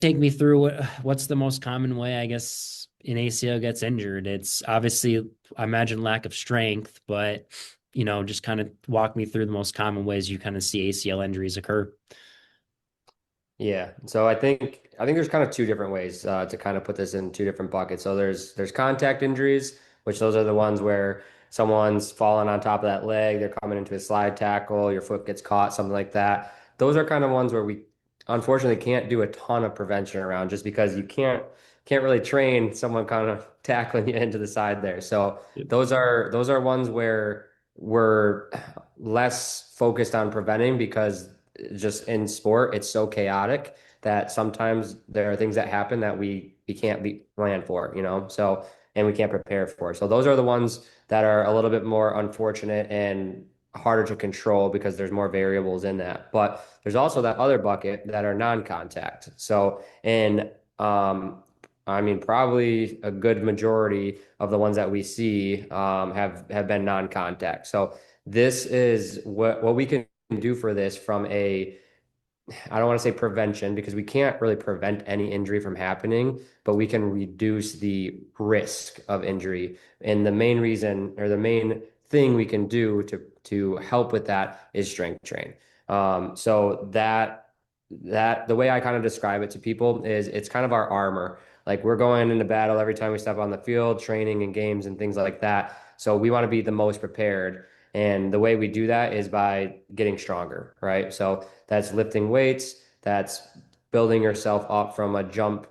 take me through what's the most common way, I guess, an ACL gets injured? It's obviously, I imagine, lack of strength, but just kind of walk me through the most common ways you kind of see ACL injuries occur. Yeah. So I think there's kind of two different ways to kind of put this in two different buckets. So there's contact injuries, which those are the ones where someone's falling on top of that leg, they're coming into a slide tackle, your foot gets caught, something like that. Those are kind of ones where we unfortunately can't do a ton of prevention around just because you can't really train someone kind of tackling you into the side there. So Yep. those are ones where we're less focused on preventing because just in sport, it's so chaotic that sometimes there are things that happen that we can't be planned for, So and we can't prepare for. So those are the ones that are a little bit more unfortunate and harder to control because there's more variables in that. But there's also that other bucket that are non-contact. So and I mean, probably a good majority of the ones that we see have been non-contact. So this is what we can do for this from a I don't want to say prevention because we can't really prevent any injury from happening, but we can reduce the risk of injury. And the main reason or the main thing we can do to help with that is strength train. So that the way I kind of describe it to people is it's kind of our armor. Like we're going into battle every time we step on the field, training and games and things like that. So we want to be the most prepared. And the way we do that is by getting stronger, right? So that's lifting weights, that's building yourself up from a jump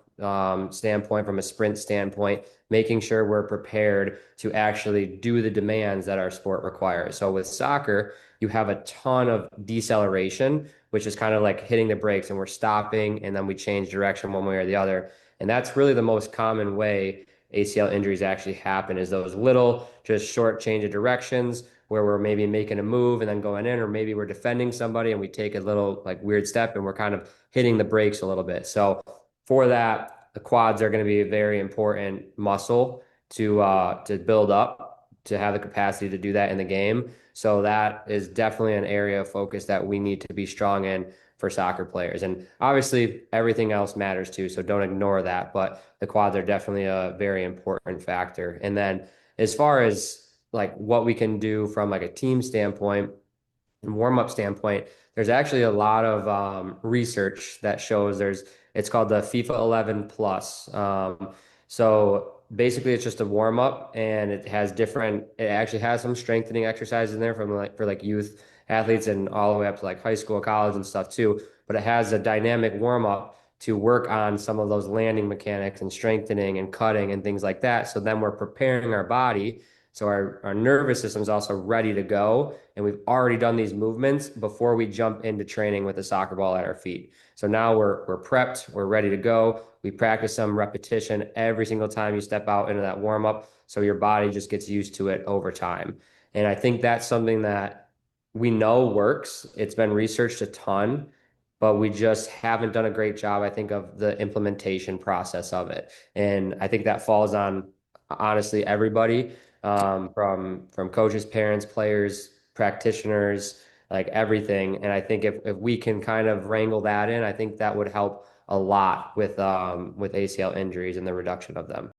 standpoint, from a sprint standpoint, making sure we're prepared to actually do the demands that our sport requires. So with soccer, you have a ton of deceleration, which is kind of like hitting the brakes and we're stopping and then we change direction one way or the other. And that's really the most common way ACL injuries actually happen is those little, just short change of directions where we're maybe making a move and then going in, or maybe we're defending somebody and we take a little like weird step and we're kind of hitting the brakes a little bit. So for that, the quads are going to be a very important muscle to build up to have the capacity to do that in the game. So that is definitely an area of focus that we need to be strong in for soccer players. And obviously everything else matters too, so don't ignore that, but the quads are definitely a very important factor. And then as far as like what we can do from like a team standpoint and warm-up standpoint, there's actually a lot of research that shows it's called the FIFA 11 plus. So basically it's just a warm-up and it actually has some strengthening exercises in there from like for like youth athletes and all the way up to like high school, college and stuff too. But it has a dynamic warm-up to work on some of those landing mechanics and strengthening and cutting and things like that. So then we're preparing our body so our nervous system is also ready to go. And we've already done these movements before we jump into training with a soccer ball at our feet. So now we're prepped, we're ready to go. We practice some repetition every single time you step out into that warm up. So your body just gets used to it over time. And I think that's something that we know works. It's been researched a ton, but we just haven't done a great job, I think, of the implementation process of it. And I think that falls on honestly everybody from coaches, parents, players, practitioners, like everything. And I think if we can kind of wrangle that in, I think that would help a lot with ACL injuries and the reduction of them.